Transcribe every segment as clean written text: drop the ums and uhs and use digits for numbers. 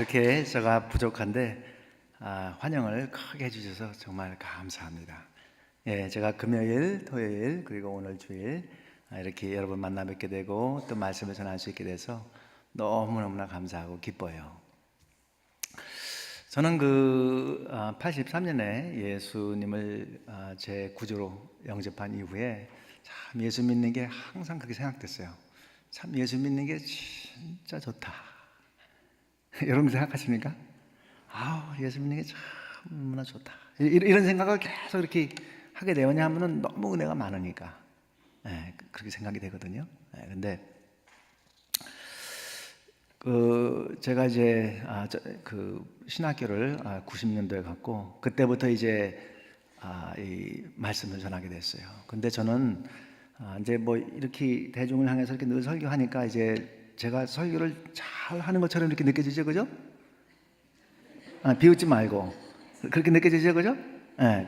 이렇게 제가 부족한데 환영을 크게 해주셔서 정말 감사합니다. 예, 제가 금요일, 토요일 그리고 오늘 주일 이렇게 여러분 만나 뵙게 되고 또 말씀을 전할 수 있게 돼서 너무너무나 감사하고 기뻐요. 저는 83년에 예수님을 제 구주로 영접한 이후에 참 예수 믿는 게 항상 그렇게 생각됐어요. 참 예수 믿는 게 진짜 좋다. 여러분 생각하십니까? 예수 믿는 게 참나 좋다. 이런 생각을 계속 이렇게 하게 되었냐 하면은 너무 은혜가 많으니까 그렇게 생각이 되거든요. 근데 제가 이제 신학교를 90년도에 갔고 그때부터 이제 이 말씀을 전하게 됐어요. 근데 저는 이제 뭐 이렇게 대중을 향해서 이렇게 늘 설교하니까 이제 제가 설교를 잘 하는 것처럼 이렇게 느껴지죠, 그죠? 비웃지 말고 그렇게 느껴지죠, 그죠?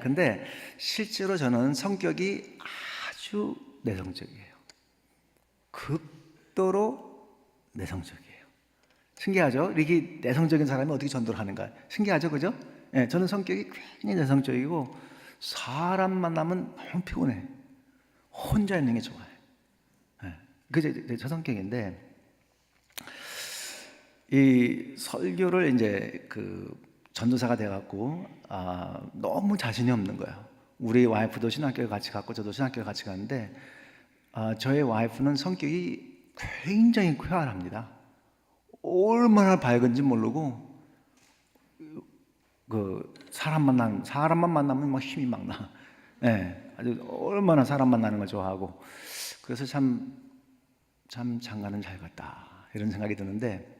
근데 실제로 저는 성격이 아주 내성적이에요. 극도로 내성적이에요. 신기하죠? 이렇게 내성적인 사람이 어떻게 전도를 하는가? 신기하죠, 그죠? 저는 성격이 굉장히 내성적이고 사람 만나면 너무 피곤해. 혼자 있는 게 좋아요. 그게 제 성격인데 이 설교를 이제 전도사가 돼갖고 너무 자신이 없는 거예요. 우리 와이프도 신학교에 같이 갔고 저도 신학교에 같이 갔는데 저의 와이프는 성격이 굉장히 쾌활합니다. 얼마나 밝은지 모르고 사람만 만나면 막 힘이 막 나. 아주 얼마나 사람 만나는 걸 좋아하고 그래서 참 장가는 잘 갔다 이런 생각이 드는데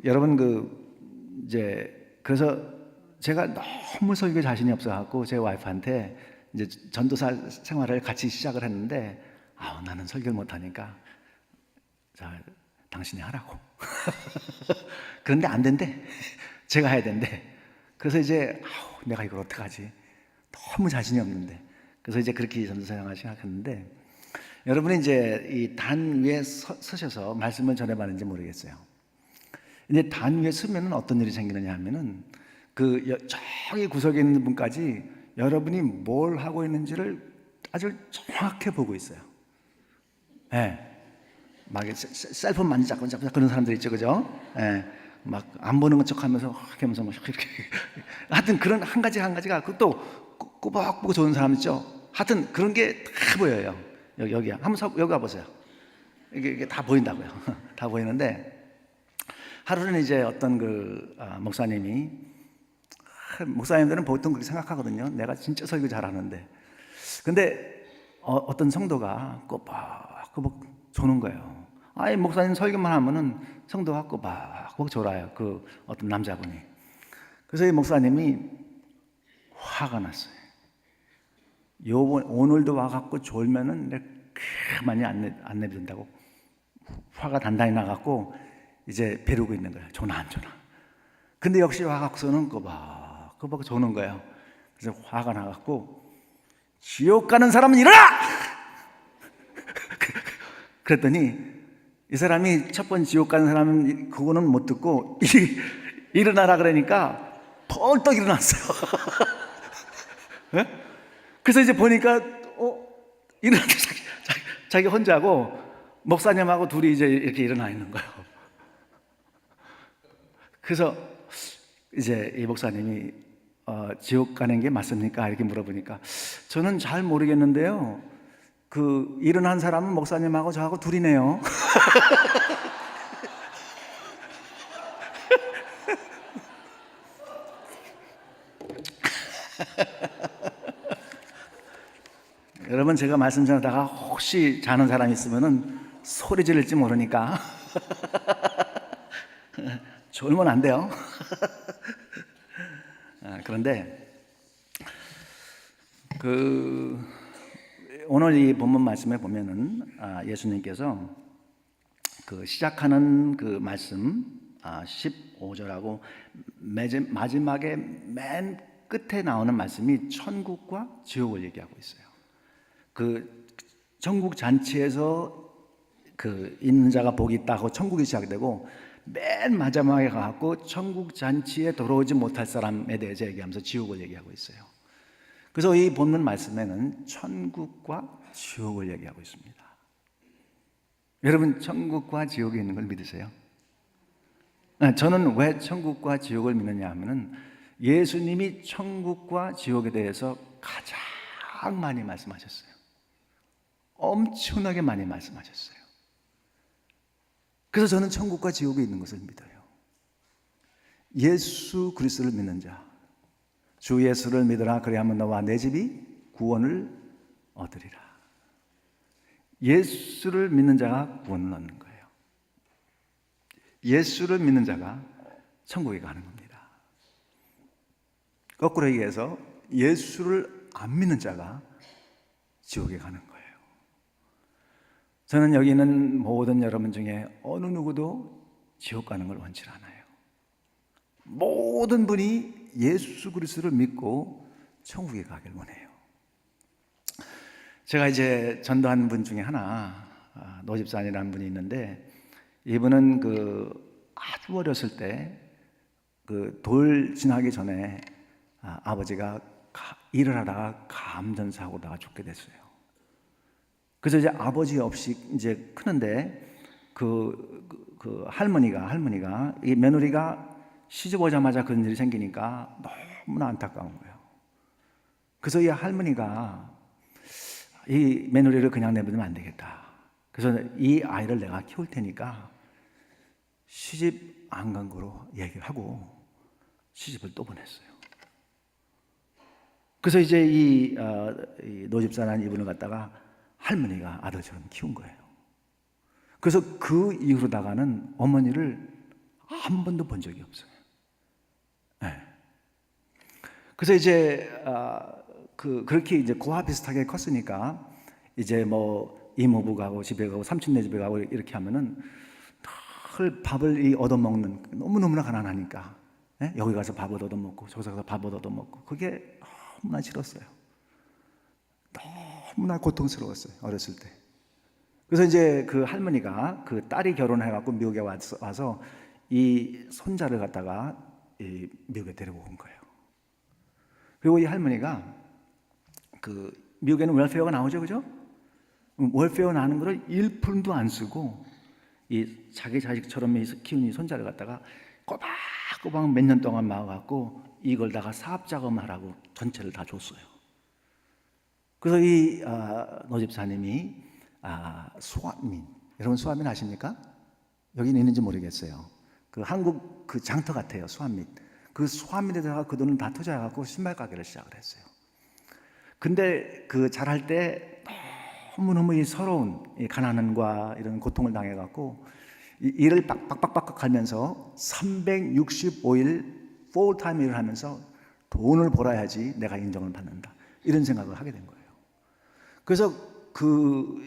여러분 이제 그래서 제가 너무 설교 자신이 없어갖고 제 와이프한테 이제 전도사 생활을 같이 시작을 했는데 나는 설교를 못하니까 자 당신이 하라고. 그런데 안 된대. 제가 해야 된대. 그래서 이제 내가 이걸 어떡하지? 너무 자신이 없는데 그래서 이제 그렇게 전도사 생활을 시작했는데 여러분이 이제 이 단 위에 서셔서 말씀을 전해봤는지 모르겠어요. 근데 단 위에 서면은 어떤 일이 생기느냐 하면은 저기 구석에 있는 분까지 여러분이 뭘 하고 있는지를 아주 정확히 보고 있어요. 막 셀폰 만지작고 그런 사람들 있죠, 그죠? 막 안 보는 것 척하면서 하면서 막 이렇게 하여튼 그런 한 가지가 또 꼬박 보고 좋은 사람 있죠. 하여튼 그런 게 다 보여요. 여기야. 여기 와보세요. 이게 다 보인다고요. 다 보이는데 하루는 이제 어떤 목사님들은 보통 그렇게 생각하거든요. 내가 진짜 설교 잘하는데. 근데 어떤 성도가 꼬박꼬박 조는 거예요. 목사님 설교만 하면은 성도가 꼬박꼬박 졸아요. 어떤 남자분이. 그래서 이 목사님이 화가 났어요. 오늘도 와갖고 졸면은 내가 가만히 안 내버린다고 화가 단단히 나갖고 이제 벼르고 있는 거예요. 조나 안 조나. 근데 역시 와갖고서는 꼬박 조는 거예요. 그래서 화가 나갖고 지옥 가는 사람은 일어나! 그랬더니 이 사람이 첫 번 지옥 가는 사람은 그거는 못 듣고 일어나라 그러니까 벌떡 일어났어요. 그래서 이제 보니까 일어났는데 자기 혼자고 목사님하고 둘이 이제 이렇게 일어나 있는 거예요. 그래서 이제 이 목사님이 지옥 가는 게 맞습니까? 이렇게 물어보니까 저는 잘 모르겠는데요. 일어난 사람은 목사님하고 저하고 둘이네요. 여러분 제가 말씀 전하다가 혹시 자는 사람 있으면은 소리 지를지 모르니까 졸면 안 돼요. 그런데 오늘 이 본문 말씀에 보면은 예수님께서 시작하는 말씀 15절하고 마지막에 맨 끝에 나오는 말씀이 천국과 지옥을 얘기하고 있어요. 전국 잔치에서 그 있는 자가 복이 있다 하고 천국이 시작되고 맨 마지막에 가갖고 천국 잔치에 들어오지 못할 사람에 대해서 얘기하면서 지옥을 얘기하고 있어요. 그래서 이 본문 말씀에는 천국과 지옥을 얘기하고 있습니다. 여러분, 천국과 지옥이 있는 걸 믿으세요? 저는 왜 천국과 지옥을 믿느냐 하면은 예수님이 천국과 지옥에 대해서 가장 많이 말씀하셨어요. 엄청나게 많이 말씀하셨어요. 그래서 저는 천국과 지옥이 있는 것을 믿어요. 예수 그리스도를 믿는 자, 주 예수를 믿으라 그리하면 너와 내 집이 구원을 얻으리라. 예수를 믿는 자가 구원을 얻는 거예요. 예수를 믿는 자가 천국에 가는 겁니다. 거꾸로 얘기해서 예수를 안 믿는 자가 지옥에 가는 거예요. 저는 여기 있는 모든 여러분 중에 어느 누구도 지옥 가는 걸 원치 않아요. 모든 분이 예수 그리스도를 믿고 천국에 가길 원해요. 제가 이제 전도한 분 중에 하나, 노집사님이라는 분이 있는데, 이분은 아주 어렸을 때 돌 지나기 전에 아버지가 일을 하다가 감전사고로 나가 죽게 됐어요. 그래서 이제 아버지 없이 이제 크는데 할머니가 이 며느리가 시집 오자마자 그런 일이 생기니까 너무나 안타까운 거예요. 그래서 이 할머니가 이 며느리를 그냥 내버리면 안 되겠다. 그래서 이 아이를 내가 키울 테니까 시집 안 간 거로 얘기를 하고 시집을 또 보냈어요. 그래서 이제 이 노집사라는 이분을 갖다가 할머니가 아들처럼 키운 거예요. 그래서 그 이후로다가는 어머니를 한 번도 본 적이 없어요. 네. 그래서 이제 그렇게 이제 고아 비슷하게 컸으니까 이제 뭐 이모부 가고 집에 가고 삼촌네 집에 가고 이렇게 하면은 늘 밥을 얻어먹는, 너무너무나 가난하니까 여기 가서 밥을 얻어먹고 저기서 가서 밥을 얻어먹고 그게 너무나 싫었어요. 너무나 고통스러웠어요, 어렸을 때. 그래서 이제 그 할머니가 그 딸이 결혼해갖고 미국에 와서 이 손자를 갖다가 이 미국에 데리고 온 거예요. 그리고 이 할머니가 미국에는 웰페어가 나오죠, 그죠? 웰페어 나는 거를 1푼도 안 쓰고 이 자기 자식처럼 키운 이 손자를 갖다가 꼬박꼬박 몇 년 동안 막아갖고 이걸 다가 사업 자금하라고 전체를 다 줬어요. 그래서 이 노집사님이 수완민, 여러분 수완민 아십니까? 여기는 있는지 모르겠어요. 한국 장터 같아요, 수완민. 그 수완민에다가 그 돈을 다 투자해갖고 신발 가게를 시작을 했어요. 근데 자랄 때 너무너무 이 서러운 이 가난과 이런 고통을 당해갖고 일을 빡빡빡빡 하면서 365일 풀타임 일을 하면서 돈을 벌어야지 내가 인정을 받는다, 이런 생각을 하게 된 거예요. 그래서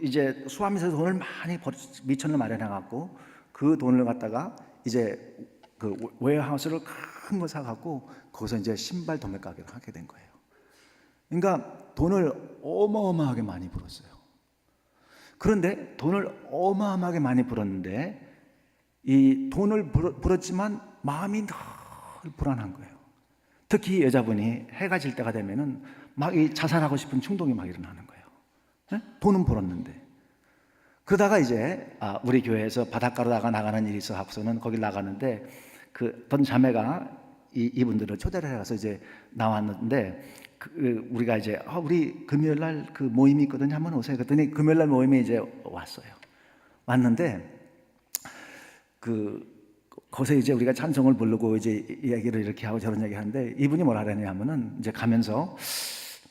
이제 수암에서 돈을 많이 미천을 마련해갖고 그 돈을 갖다가 이제 웨어하우스를 큰 거 사갖고 거기서 이제 신발 도매 가게를 하게 된 거예요. 그러니까 돈을 어마어마하게 많이 벌었어요. 그런데 돈을 어마어마하게 많이 벌었는데 이 돈을 벌었지만 마음이 늘 불안한 거예요. 특히 여자분이 해가 질 때가 되면은 막 이 자살하고 싶은 충동이 막 일어나는 거예요. 네? 돈은 벌었는데. 그러다가 이제 우리 교회에서 바닷가로 나가는 일이 있어 갖고서는 거기 나가는데 어떤 자매가 이분들을 초대를 해서 이제 나왔는데 우리가 이제 우리 금요일 날 모임이 있거든요, 한번 오세요. 그랬더니 금요일 날 모임에 이제 왔는데 거기서 이제 우리가 찬송을 부르고 이제 얘기를 이렇게 하고 저런 얘기 하는데 이분이 뭐라 그러냐면은 이제 가면서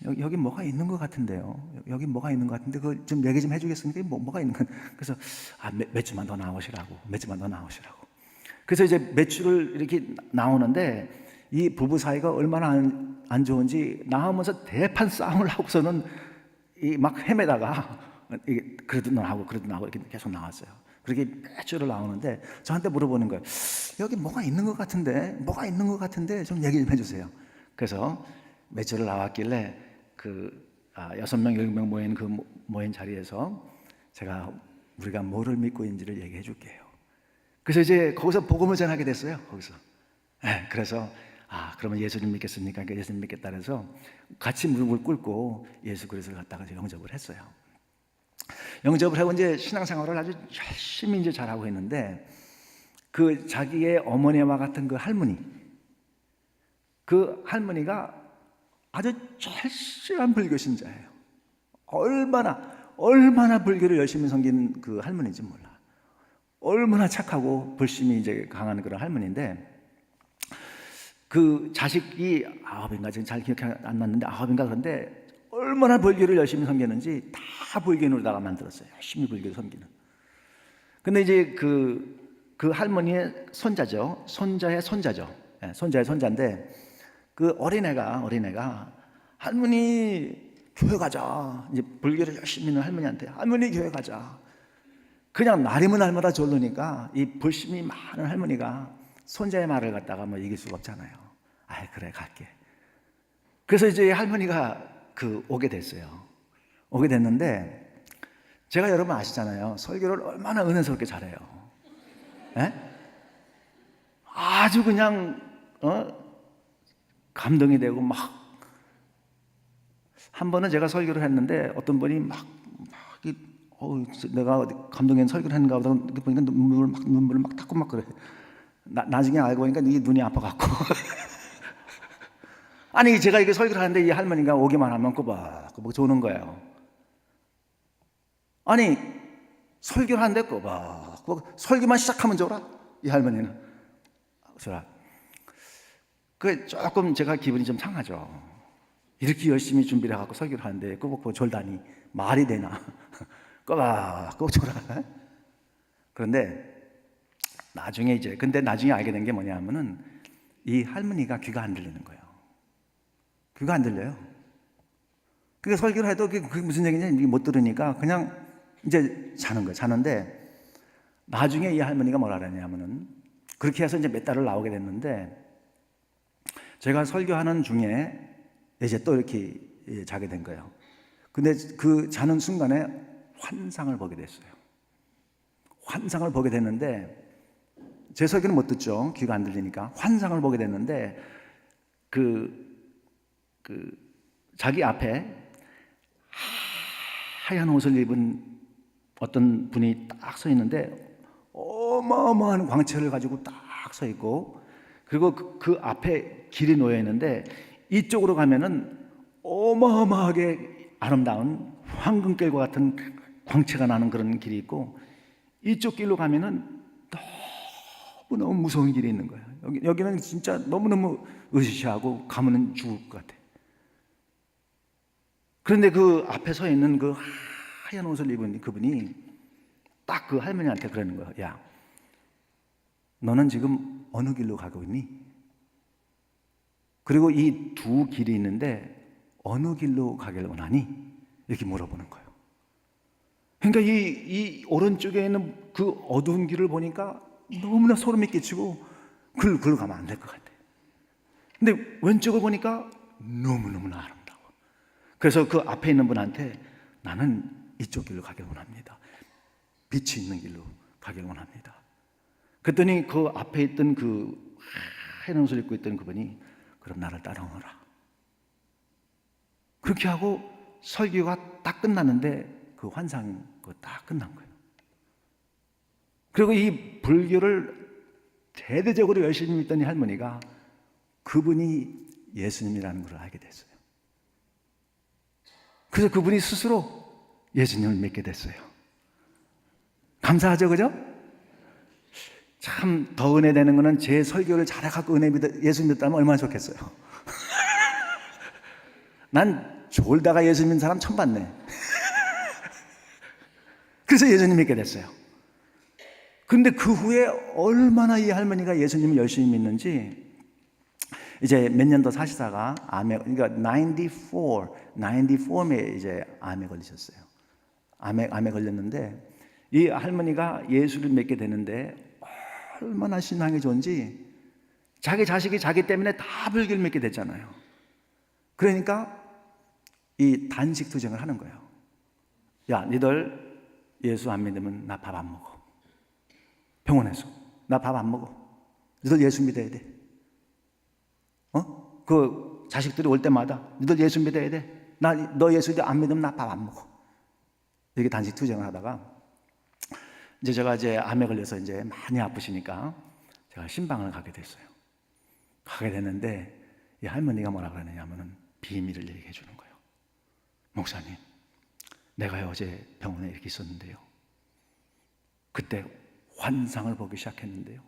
여기 뭐가 있는 것 같은데요. 여기 뭐가 있는 것 같은데 그거 좀 얘기 좀 해주겠습니까? 뭐가 있는 건? 그래서 몇 주만 더 나오시라고. 그래서 이제 매출을 이렇게 나오는데 이 부부 사이가 얼마나 안 좋은지 나오면서 대판 싸움을 하고서는 막 헤매다가 그래도 나오고 이렇게 계속 나왔어요. 그렇게 매출을 나오는데 저한테 물어보는 거예요. 여기 뭐가 있는 것 같은데 좀 얘기 좀 해주세요. 그래서 매출을 나왔길래 6명, 7명 모인 모인 자리에서 제가 우리가 뭐를 믿고 있는지를 얘기해 줄게요. 그래서 이제 거기서 복음을 전하게 됐어요. 거기서. 네, 그래서 그러면 예수님 믿겠습니까? 그러니까 예수님 믿겠다 그래서 같이 무릎을 꿇고 예수 그리스도를 갖다가 영접을 했어요. 영접을 하고 이제 신앙생활을 아주 열심히 이제 잘하고 있는데 그 자기의 어머니와 같은 그 할머니가 아주 절실한 불교 신자예요. 얼마나 불교를 열심히 섬긴 그 할머니인지 몰라. 얼마나 착하고 불심이 이제 강한 그런 할머니인데 그 자식이 9인가 지금 잘 기억이 안 났는데 9인가 그런데 얼마나 불교를 열심히 섬겼는지 다 불교인으로다가 만들었어요. 열심히 불교를 섬기는. 근데 이제 그 할머니의 손자죠. 손자의 손자죠. 네, 손자의 손자인데 그 어린애가 할머니 교회 가자. 이제 불교를 열심히 있는 할머니한테 할머니 교회 가자. 그냥 날이면 날마다 졸르니까 이 불심이 많은 할머니가 손자의 말을 갖다가 뭐 이길 수가 없잖아요. 그래 갈게. 그래서 이제 할머니가 오게 됐어요. 오게 됐는데 제가 여러분 아시잖아요. 설교를 얼마나 은혜스럽게 잘해요. 에? 아주 그냥 감동이 되고 막 한 번은 제가 설교를 했는데 어떤 분이 내가 감동인 설교를 했는가 보다 보니까 눈물을 막 닦고 막 그래. 나중에 알고 보니까 이게 눈이 아파갖고 아니 제가 이게 설교를 하는데 이 할머니가 오기만 하면 꼬박꼬박 조는 거예요. 아니 설교를 하는데 꼬박꼬박 설교만 시작하면 졸아. 이 할머니는 졸아. 그 조금 제가 기분이 좀 상하죠. 이렇게 열심히 준비를 해갖고 설교를 하는데 꼬박꼬박 졸다니 말이 되나. 꼬박꼬박 졸아. 그런데 나중에 알게 된 게 뭐냐면은 이 할머니가 귀가 안 들리는 거예요. 귀가 안 들려요. 그게 설교를 해도 그게 무슨 얘기인지 못 들으니까 그냥 이제 자는 거예요. 자는데 나중에 이 할머니가 뭐라 그러냐면은 그렇게 해서 이제 몇 달을 나오게 됐는데 제가 설교하는 중에 이제 또 이렇게 자게 된 거예요. 근데 그 자는 순간에 환상을 보게 됐어요. 환상을 보게 됐는데 제 설교는 못 듣죠. 귀가 안 들리니까. 환상을 보게 됐는데 자기 앞에 하얀 옷을 입은 어떤 분이 딱 서 있는데 어마어마한 광채를 가지고 딱 서 있고 그리고 그 앞에 길이 놓여 있는데 이쪽으로 가면은 어마어마하게 아름다운 황금길과 같은 광채가 나는 그런 길이 있고 이쪽 길로 가면은 너무 무서운 길이 있는 거예요. 여기는 진짜 너무너무 으시시하고 가면은 죽을 것 같아. 그런데 그 앞에 서 있는 그 하얀 옷을 입은 그분이 딱 그 할머니한테 그러는 거예요. 야, 너는 지금 어느 길로 가고 있니? 그리고 이 두 길이 있는데 어느 길로 가길 원하니? 이렇게 물어보는 거예요. 그러니까 이 오른쪽에 있는 그 어두운 길을 보니까 너무나 소름이 끼치고 글로 가면 안 될 것 같아. 근데 왼쪽을 보니까 너무너무나 아름다워. 그래서 그 앞에 있는 분한테 나는 이쪽 길로 가길 원합니다. 빛이 있는 길로 가길 원합니다. 그랬더니 그 앞에 있던 그 하얀 옷을 입고 있던 그분이 그럼 나를 따라오너라. 그렇게 하고 설교가 딱 끝났는데 그 환상이 딱 끝난 거예요. 그리고 이 불교를 대대적으로 열심히 믿던 이 할머니가 그분이 예수님이라는 걸 알게 됐어요. 그래서 그분이 스스로 예수님을 믿게 됐어요. 감사하죠, 그죠? 참 더 은혜 되는 거는 제 설교를 잘해갖고 예수 믿었다면 얼마나 좋겠어요. 난 졸다가 예수 믿는 사람 처음 봤네. 그래서 예수님 믿게 됐어요. 근데 그 후에 얼마나 이 할머니가 예수님을 열심히 믿는지 이제 몇 년 더 사시다가 그러니까 94에 이제 암에 걸리셨어요. 암에 걸렸는데 이 할머니가 예수를 믿게 되는데 얼마나 신앙이 좋은지 자기 자식이 자기 때문에 다 불교를 믿게 됐잖아요. 그러니까 이 단식 투쟁을 하는 거예요. 야, 니들 예수 안 믿으면 나 밥 안 먹어. 병원에서 나 밥 안 먹어. 너희들 예수 믿어야 돼. 그 자식들이 올 때마다 너희들 예수 믿어야 돼. 너 예수 안 믿으면 나 밥 안 먹어. 이렇게 단식 투쟁을 하다가 이제 제가 이제 암에 걸려서 이제 많이 아프시니까 제가 신방을 가게 됐어요. 가게 됐는데 이 할머니가 뭐라 그러느냐면은 비밀을 얘기해 주는 거예요. 목사님, 내가 어제 병원에 이렇게 있었는데요. 그때 환상을 보기 시작했는데요.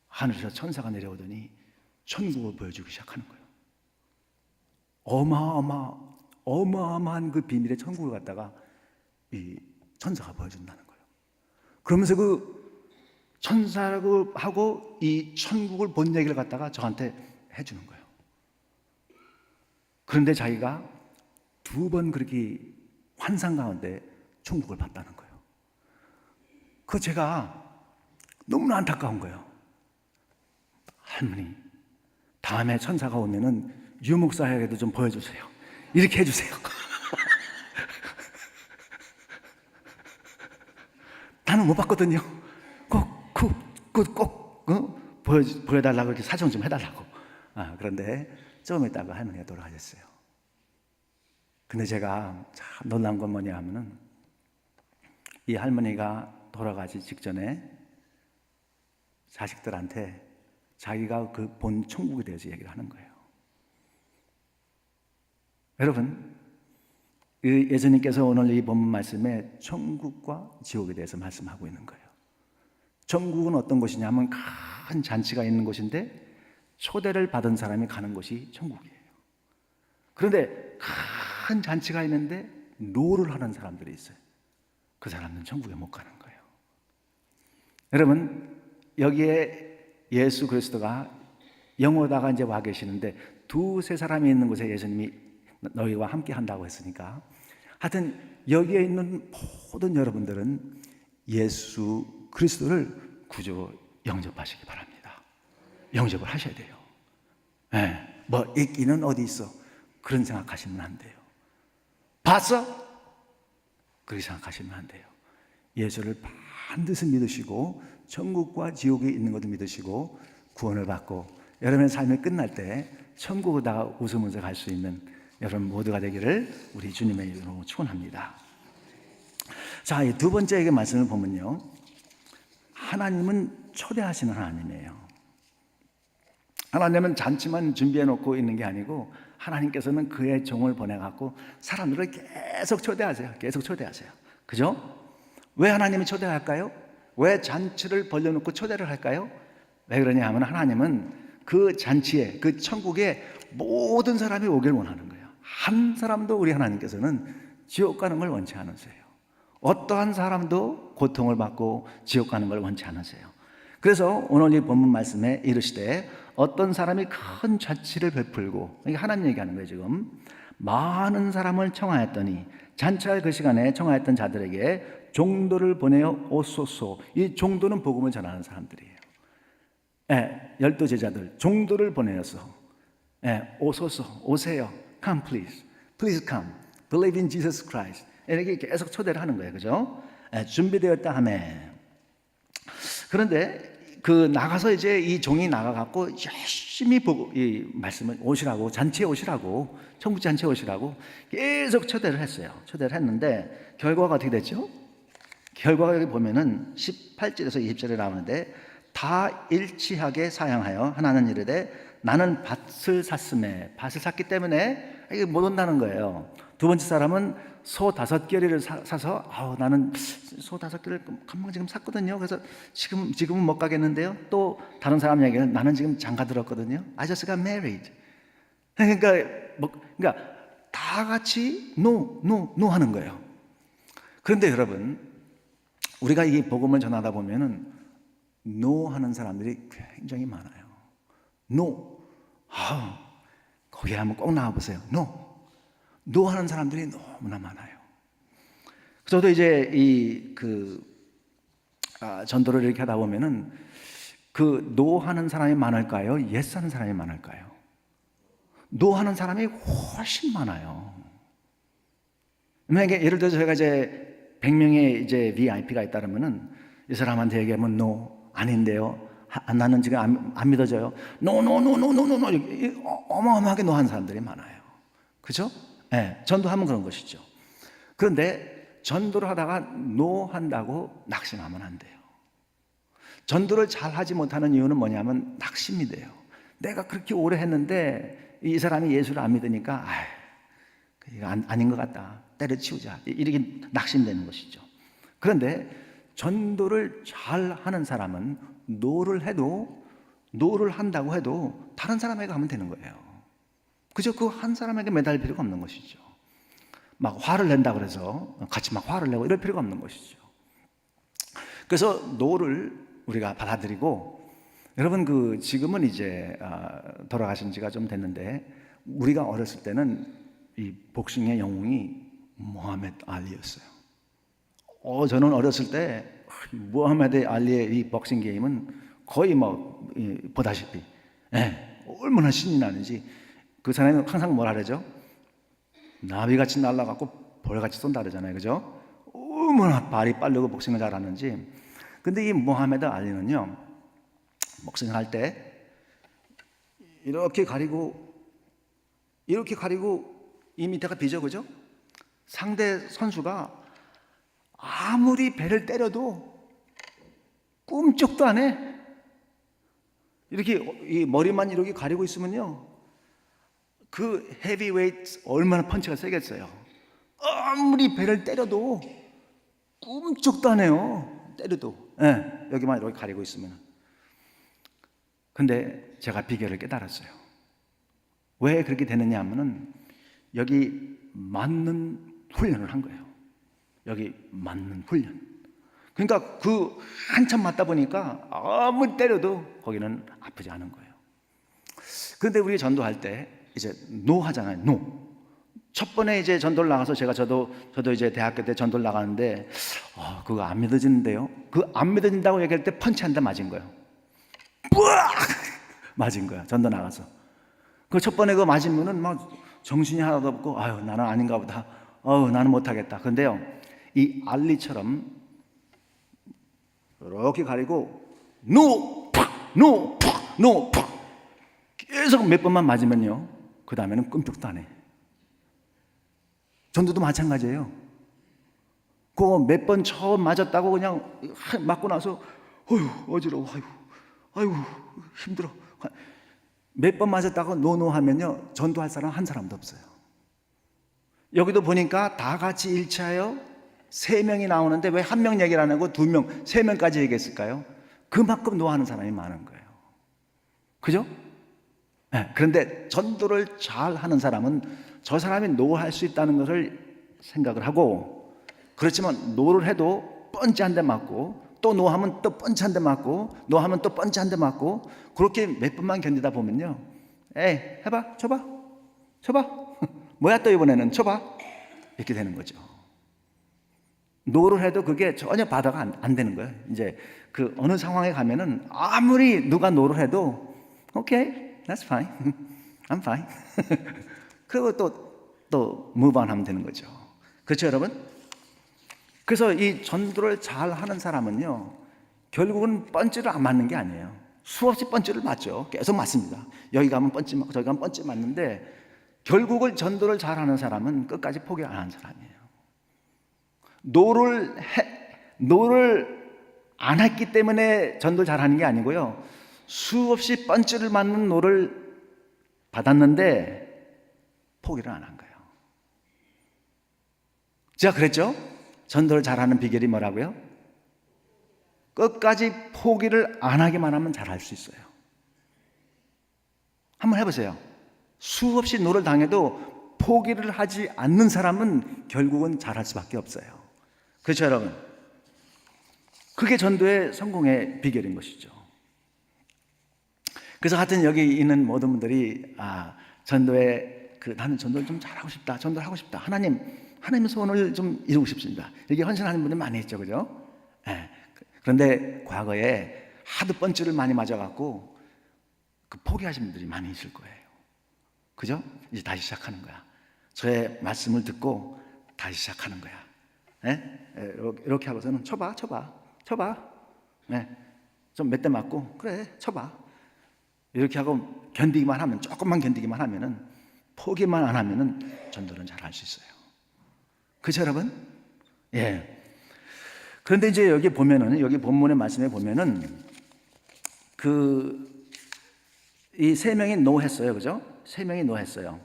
하늘에서 천사가 내려오더니 천국을 보여주기 시작하는 거예요. 어마어마한 그 비밀의 천국을 갖다가 이 천사가 보여준다는 거예요. 그러면서 그 천사라고 하고 이 천국을 본 얘기를 갖다가 저한테 해주는 거예요. 그런데 자기가 2번 그렇게 환상 가운데 천국을 봤다는 거예요. 그 제가 너무나 안타까운 거예요. 할머니, 다음에 천사가 오면은 유목사에게도 좀 보여주세요. 이렇게 해주세요. 나는 못 봤거든요. 꼭 보여달라고 이렇게 사정 좀 해달라고. 그런데 조금 있다가 할머니가 돌아가셨어요. 근데 제가 참 놀란 건 뭐냐 하면은 이 할머니가 돌아가기 직전에 자식들한테 자기가 그 본 천국에 대해서 얘기를 하는 거예요. 여러분, 예수님께서 오늘 이 본문 말씀에 천국과 지옥에 대해서 말씀하고 있는 거예요. 천국은 어떤 곳이냐면 큰 잔치가 있는 곳인데 초대를 받은 사람이 가는 곳이 천국이에요. 그런데 큰 잔치가 있는데 노를 하는 사람들이 있어요. 그 사람은 천국에 못 가는 거예요. 여러분, 여기에 예수 그리스도가 영어다가 이제 와 계시는데 2-3 사람이 있는 곳에 예수님이 너희와 함께 한다고 했으니까 하여튼 여기에 있는 모든 여러분들은 예수 그리스도를 구주로 영접하시기 바랍니다. 영접을 하셔야 돼요. 뭐 있기는 어디 있어? 그런 생각하시면 안 돼요. 봤어? 그렇게 생각하시면 안 돼요. 예수를 반드시 믿으시고 천국과 지옥에 있는 것도 믿으시고 구원을 받고 여러분의 삶이 끝날 때 천국을 다 웃으면서 갈 수 있는 여러분 모두가 되기를 우리 주님의 이름으로 축원합니다. 자, 이 2번째 말씀을 보면요, 하나님은 초대하시는 하나님이에요. 하나님은 잔치만 준비해 놓고 있는 게 아니고 하나님께서는 그의 종을 보내갖고 사람들을 계속 초대하세요. 계속 초대하세요. 그죠? 왜 하나님이 초대할까요? 왜 잔치를 벌려놓고 초대를 할까요? 왜 그러냐 하면 하나님은 그 잔치에, 그 천국에 모든 사람이 오길 원하는 거예요. 한 사람도 우리 하나님께서는 지옥 가는 걸 원치 않으세요. 어떠한 사람도 고통을 받고 지옥 가는 걸 원치 않으세요. 그래서 오늘 이 본문 말씀에 이르시되 어떤 사람이 큰 잔치를 베풀고, 이게 하나님 얘기하는 거예요. 지금 많은 사람을 청하였더니 잔치할 그 시간에 청하였던 자들에게 종도를 보내어 오소서. 이 종도는 복음을 전하는 사람들이에요. 12 제자들 종도를 보내어서 오소서, 오세요. Come please, please come, believe in Jesus Christ. 이렇게 계속 초대를 하는 거예요. 그죠? 준비되었다 하매. 그런데 그 나가서 이제 이 종이 나가갖고 열심히 보고 이 말씀을 오시라고, 잔치에 오시라고, 천국 잔치에 오시라고 계속 초대를 했어요. 초대를 했는데 결과가 어떻게 됐죠? 결과가 여기 보면은 18절에서 20절에 나오는데 다 일치하게 사양하여 하나는 이르되 나는 밭을 샀음에, 밭을 샀기 때문에 이게 못 온다는 거예요. 2번째 사람은 소 5개리를 사서 나는 소 5개를 금방 지금 샀거든요. 그래서 지금은 못 가겠는데요. 또 다른 사람 얘기는 나는 지금 장가 들었거든요. I just got married. 그러니까 다 같이 no 하는 거예요. 그런데 여러분, 우리가 이 복음을 전하다 보면은 no 하는 사람들이 굉장히 많아요. no. 거기 한번 꼭 나와보세요. no 하는 사람들이 너무나 많아요. 저도 이제 전도를 이렇게 하다 보면은 그 no 하는 사람이 많을까요? yes 하는 사람이 많을까요? no 하는 사람이 훨씬 많아요. 만약에 예를 들어서 제가 이제 100명의 이제 VIP가 있다면은 이 사람한테 얘기하면 no, 아닌데요. 나는 지금 안 믿어져요. no, no, no, no, no, no, no. 어마어마하게 노한 사람들이 많아요. 그죠? 네, 전도하면 그런 것이죠. 그런데 전도를 하다가 노 한다고 낙심하면 안 돼요. 전도를 잘 하지 못하는 이유는 뭐냐면 낙심이 돼요. 내가 그렇게 오래 했는데 이 사람이 예수를 안 믿으니까 이거 아닌 것 같다, 때려치우자, 이렇게 낙심되는 것이죠. 그런데 전도를 잘 하는 사람은 노를 한다고 해도 다른 사람에게 하면 되는 거예요. 그저 그 한 사람에게 매달릴 필요가 없는 것이죠. 막 화를 낸다 그래서 같이 막 화를 내고 이럴 필요가 없는 것이죠. 그래서 노를 우리가 받아들이고, 여러분 지금은 이제 돌아가신 지가 좀 됐는데, 우리가 어렸을 때는 이 복싱의 영웅이 모하메드 알리였어요. 저는 어렸을 때 모하메드 알리의 이 복싱 게임은 거의 뭐 보다시피 얼마나 신이 나는지. 그 사람은 항상 뭐라 그러죠? 나비같이 날아가고 벌같이 쏜다 그러잖아요. 그죠? 얼마나 발이 빠르고 복싱을 잘하는지. 근데 이 모하메드 알리는요, 복싱을 할 때 이렇게 가리고 이 밑에가 비죠. 그죠? 상대 선수가 아무리 배를 때려도 꿈쩍도 안 해. 이렇게 이 머리만 이렇게 가리고 있으면요, 그 헤비웨이트 얼마나 펀치가 세겠어요. 아무리 배를 때려도 꿈쩍도 안 해요. 때려도. 여기만 이렇게 가리고 있으면. 근데 제가 비결을 깨달았어요. 왜 그렇게 되느냐 하면은 여기 맞는 훈련을 한 거예요. 여기 맞는 훈련. 그러니까 한참 맞다 보니까 아무리 때려도 거기는 아프지 않은 거예요. 그런데 우리 전도할 때 이제 노 하잖아요. 노. 첫 번에 이제 전도를 나가서 저도 이제 대학교 때 전도를 나가는데 그거 안 믿어지는데요. 그 안 믿어진다고 얘기할 때 펀치 한 대 맞은 거예요. 뿌악! 맞은 거야. 전도 나가서. 그 첫 번에 그거 맞으면은 막 정신이 하나도 없고 나는 아닌가 보다. 나는 못하겠다. 근데요, 이 알리처럼 이렇게 가리고 노! 팍! 노! 팍! 노! 팍! 계속 몇 번만 맞으면요, 그 다음에는 끔찍도 안 해. 전도도 마찬가지예요. 그거 몇 번 처음 맞았다고 그냥 맞고 나서 어지러워, 아이고 힘들어. 몇 번 맞았다고 노노하면요, 전도할 사람 한 사람도 없어요. 여기도 보니까 다 같이 일치하여 3명이 나오는데 왜 1명 얘기를 안 하고 2명, 3명까지 얘기했을까요? 그만큼 노하는 사람이 많은 거예요. 그죠? 그런데 전도를 잘 하는 사람은 저 사람이 노할 수 있다는 것을 생각을 하고, 그렇지만 노를 해도 펀치 한 대 맞고, 또 노하면 또 펀치 한 대 맞고, 노하면 또 펀치 한 대 맞고, 그렇게 몇 번만 견디다 보면요, 해봐, 쳐봐 뭐야 또 이번에는 쳐봐, 이렇게 되는 거죠. 노를 해도 그게 전혀 바다가 안 되는 거예요. 이제 그 어느 상황에 가면은 아무리 누가 노를 해도 오케이, that's fine, I'm fine. 그리고 또 move on 하면 되는 거죠. 그렇죠, 여러분? 그래서 이 전도를 잘 하는 사람은요, 결국은 펀치를 안 맞는 게 아니에요. 수없이 펀치를 맞죠. 계속 맞습니다. 여기 가면 펀치 맞고 저기 가면 펀치 맞는데, 결국은 전도를 잘 하는 사람은 끝까지 포기 안 하는 사람이에요. 노를 안 했기 때문에 전도를 잘 하는 게 아니고요, 수없이 펀치를 맞는 노를 받았는데 포기를 안 한 거예요. 제가 그랬죠? 전도를 잘하는 비결이 뭐라고요? 끝까지 포기를 안 하기만 하면 잘할 수 있어요. 한번 해보세요. 수없이 노를 당해도 포기를 하지 않는 사람은 결국은 잘할 수밖에 없어요. 그렇죠, 여러분? 그게 전도의 성공의 비결인 것이죠. 그래서 하여튼 여기 있는 모든 분들이 나는 전도를 좀 잘하고 싶다, 전도를 하고 싶다, 하나님의 소원을 좀 이루고 싶습니다, 이렇게 헌신하는 분들 많이 있죠. 그죠? 그런데 과거에 하도 펀치를 많이 맞아갖고 포기하신 분들이 많이 있을 거예요. 그죠? 이제 다시 시작하는 거야. 저의 말씀을 듣고 다시 시작하는 거야. 이렇게 하고서는 쳐봐. 좀 몇 대 맞고 그래 쳐봐. 이렇게 하고 견디기만 하면, 조금만 견디기만 하면은, 포기만 안 하면은 전도는 잘 할 수 있어요. 그렇죠 여러분? 예. 그런데 이제 여기 보면은, 여기 본문의 말씀에 보면은 이 세 명이 노했어요, 그죠? 세 명이 노했어요.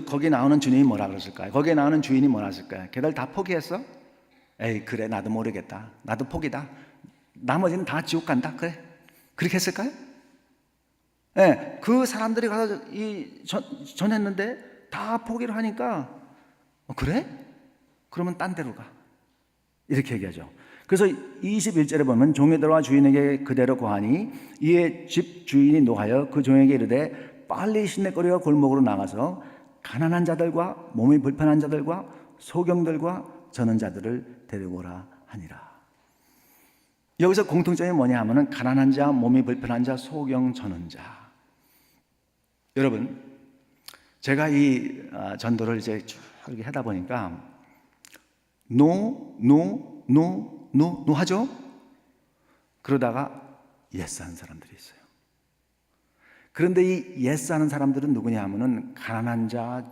거기 나오는 주님이 뭐라 그랬을까요? 거기에 나오는 주인이 뭐라 했을까요? 걔들 다 포기했어? 에이 그래 나도 모르겠다. 나도 포기다. 나머지는 다 지옥 간다. 그래. 그렇게 했을까요? 예, 그 사람들이 가서 전했는데 다 포기를 하니까 그래? 그러면 딴 데로 가. 이렇게 얘기하죠. 그래서 21절에 보면 종에들과 주인에게 그대로 고하니 이에 집 주인이 노하여 그 종에게 이르되 빨리 시내거리와 골목으로 나가서 가난한 자들과 몸이 불편한 자들과 소경들과 저는 자들을 데려오라 하니라. 여기서 공통점이 뭐냐 하면은 가난한 자, 몸이 불편한 자, 소경, 저는 자. 여러분, 제가 이 전도를 이제 쭉 이렇게 하다 보니까 노 하죠? 그러다가 예스 하는 사람들이 있어요. 그런데 이 예스 하는 사람들은 누구냐 하면은 가난한 자,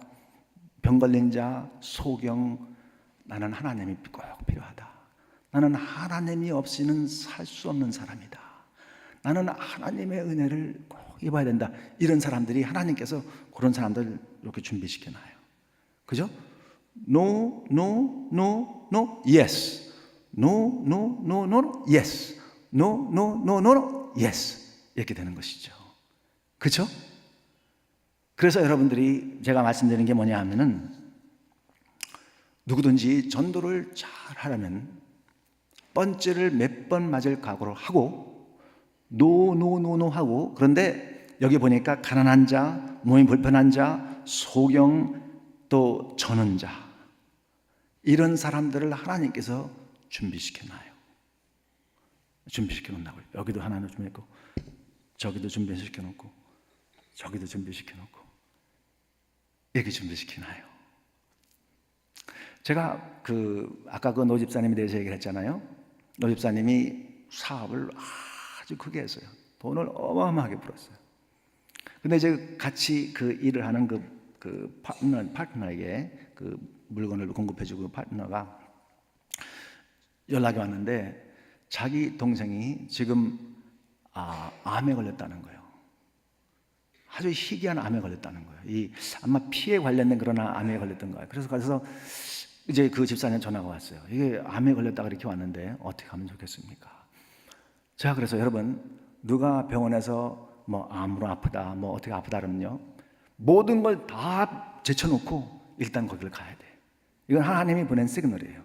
병 걸린 자, 소경, 나는 하나님이 꼭 필요하다. 나는 하나님이 없이는 살 수 없는 사람이다. 나는 하나님의 은혜를 꼭 입어야 된다. 이런 사람들이 하나님께서 그런 사람들 이렇게 준비시켜놔요. 그죠? No, yes. No, yes. No, yes. 이렇게 되는 것이죠. 그렇죠? 그래서 여러분들이 제가 말씀드리는 게 뭐냐 하면은 누구든지 전도를 잘 하려면 뻔죄를 몇 번 맞을 각오를 하고 노 하고, 그런데 여기 보니까 가난한 자, 몸이 불편한 자, 소경, 또 저는 자, 이런 사람들을 하나님께서 준비시켜놔요. 준비시켜놓는다고요. 여기도 하나는 준비했고 저기도 준비시켜놓고 저기도 준비시켜놓고 이렇게 준비시켜놔요. 제가 아까 그 노 집사님에 대해서 얘기를 했잖아요. 노 집사님이 사업을 아주 크게 했어요. 돈을 어마어마하게 벌었어요. 근데 이제 같이 그 일을 하는 그 파트너에게 그 물건을 공급해주고 파트너가 연락이 왔는데 자기 동생이 지금 암에 걸렸다는 거예요. 아주 희귀한 암에 걸렸다는 거예요. 아마 피에 관련된 그런 암에 걸렸던 거예요. 그래서 이제 그 집사님 전화가 왔어요. 이게 암에 걸렸다가 이렇게 왔는데 어떻게 하면 좋겠습니까? 제가 그래서 여러분, 누가 병원에서 뭐 암으로 아프다, 뭐 어떻게 아프다 그러면요, 모든 걸 다 제쳐놓고 일단 거기를 가야 돼. 이건 하나님이 보낸 시그널이에요.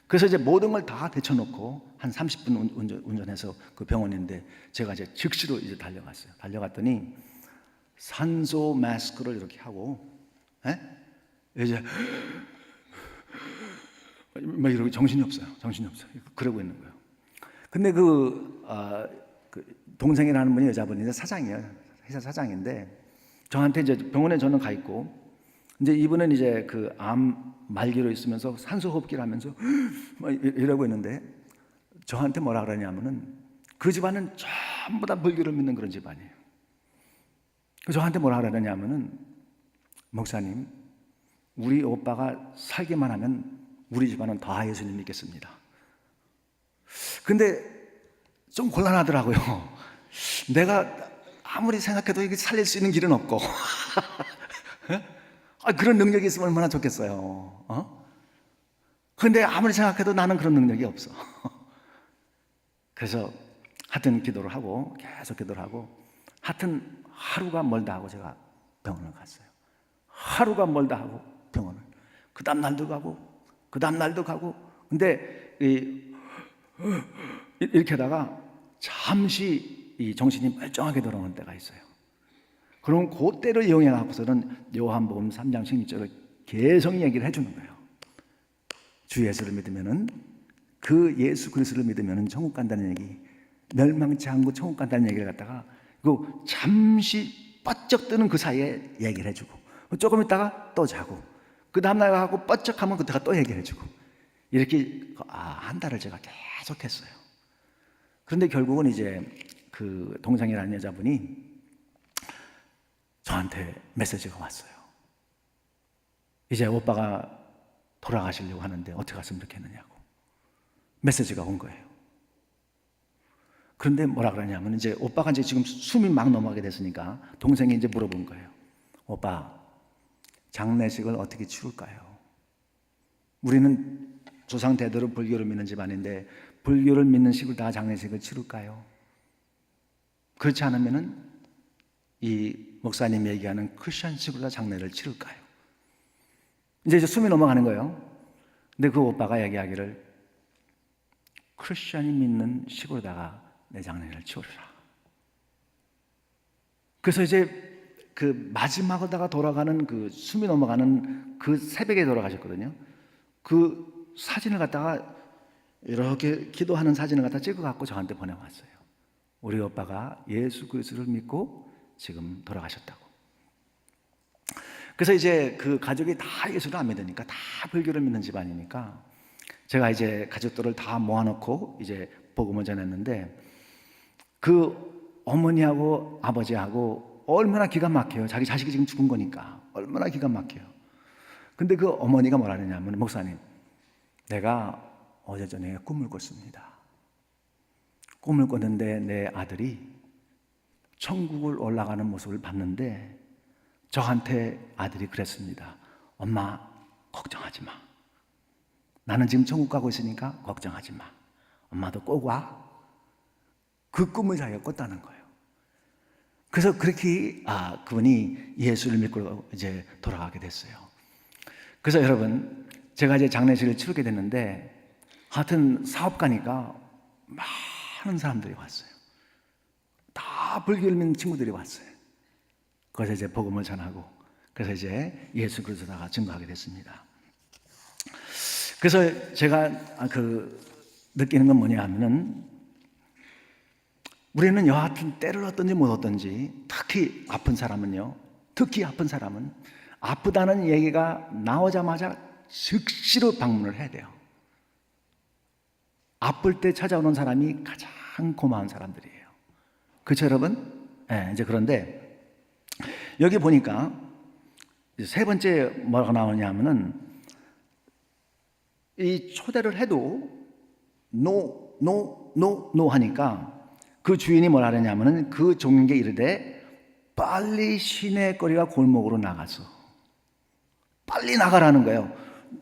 그래서 이제 모든 걸 다 데쳐놓고 한 30분 운전해서 그 병원인데 제가 이제 즉시로 이제 달려갔어요. 달려갔더니 산소 마스크를 이렇게 하고, 이제 막 이러고 정신이 없어요. 그러고 있는 거예요. 근데 그 동생이라는 분이 여자분인데 사장이에요. 회사 사장인데 저한테 이제 병원에 저는 가 있고, 이제 이분은 이제 그 암 말기로 있으면서 산소 호흡기를 하면서 막 이러고 있는데 저한테 뭐라 그러냐면은 그 집안은 전부 다 불교를 믿는 그런 집안이에요. 저한테 뭐라 그러냐면은 목사님, 우리 오빠가 살기만 하면 우리 집안은 다 예수님 믿겠습니다. 근데 좀 곤란하더라고요. 내가 아무리 생각해도 이게 살릴 수 있는 길은 없고 그런 능력이 있으면 얼마나 좋겠어요. 근데 아무리 생각해도 나는 그런 능력이 없어. 그래서 하여튼 기도를 하고 계속 기도를 하고, 하여튼 하루가 멀다 하고 제가 병원을 갔어요. 하루가 멀다 하고 병원을, 그 다음 날도 가고 그 다음 날도 가고. 근데 이렇게 하다가 잠시 이 정신이 멀쩡하게 돌아오는 때가 있어요. 그럼 그때를 이용해 갖고서는 요한복음 3장 16절을 계속 얘기를 해주는 거예요. 주 예수를 믿으면은, 그 예수 그리스도를 믿으면은 천국 간다는 얘기, 멸망치 않고 천국 간다는 얘기를 갖다가 그 잠시 바쩍 뜨는 그 사이에 얘기를 해주고, 조금 있다가 또 자고, 그 다음날 하고 뻗쩍하면 그때가 또 얘기해주고 이렇게 한 달을 제가 계속 했어요. 그런데 결국은 이제 그 동생이라는 여자분이 저한테 메시지가 왔어요. 이제 오빠가 돌아가시려고 하는데 어떻게 했으면 좋겠느냐고 메시지가 온 거예요. 그런데 뭐라 그러냐면 이제 오빠가 이제 지금 숨이 막 넘어가게 됐으니까 동생이 이제 물어본 거예요. 오빠, 장례식을 어떻게 치룰까요? 우리는 조상 대대로 불교를 믿는 집안인데 불교를 믿는 식으로 다 장례식을 치룰까요? 그렇지 않으면은 이 목사님이 얘기하는 크리스천식으로 다 장례를 치룰까요? 이제 숨이 넘어가는 거예요. 근데 그 오빠가 얘기하기를 크리스천이 믿는 식으로다가 내 장례를 치우리라. 그래서 이제 그 마지막으로다가 돌아가는 그 숨이 넘어가는 그 새벽에 돌아가셨거든요. 그 사진을 갖다가 이렇게 기도하는 사진을 갖다 찍어갖고 저한테 보내왔어요. 우리 오빠가 예수 그리스도를 믿고 지금 돌아가셨다고. 그래서 이제 그 가족이 다 예수를 안 믿으니까 다 불교를 믿는 집안이니까 제가 이제 가족들을 다 모아놓고 이제 복음을 전했는데 그 어머니하고 아버지하고 얼마나 기가 막혀요. 자기 자식이 지금 죽은 거니까 얼마나 기가 막혀요. 근데 그 어머니가 뭐라 그러냐면 목사님, 내가 어제 저녁에 꿈을 꿨습니다. 꿈을 꿨는데 내 아들이 천국을 올라가는 모습을 봤는데 저한테 아들이 그랬습니다. 엄마, 걱정하지 마. 나는 지금 천국 가고 있으니까 걱정하지 마. 엄마도 꼭 와. 그 꿈을 자기가 꿨다는 거예요. 그래서 그렇게 그분이 예수를 믿고 이제 돌아가게 됐어요. 그래서 여러분, 제가 이제 장례식을 치르게 됐는데 하여튼 사업가니까 많은 사람들이 왔어요. 다 불교를 믿는 친구들이 왔어요. 그래서 이제 복음을 전하고 그래서 이제 예수 그리스도가 증거하게 됐습니다. 그래서 제가 느끼는 건 뭐냐 하면은 우리는 여하튼 때를 얻든지 못 얻든지 특히 아픈 사람은 아프다는 얘기가 나오자마자 즉시로 방문을 해야 돼요. 아플 때 찾아오는 사람이 가장 고마운 사람들이에요. 그렇죠 여러분? 네, 이제 그런데 여기 보니까 세 번째 뭐가 나오냐 하면은 이 초대를 해도 no 하니까 그 주인이 뭐라 하냐면은 그 종에게 이르되 빨리 시내거리와 골목으로 나가서 빨리 나가라는 거예요.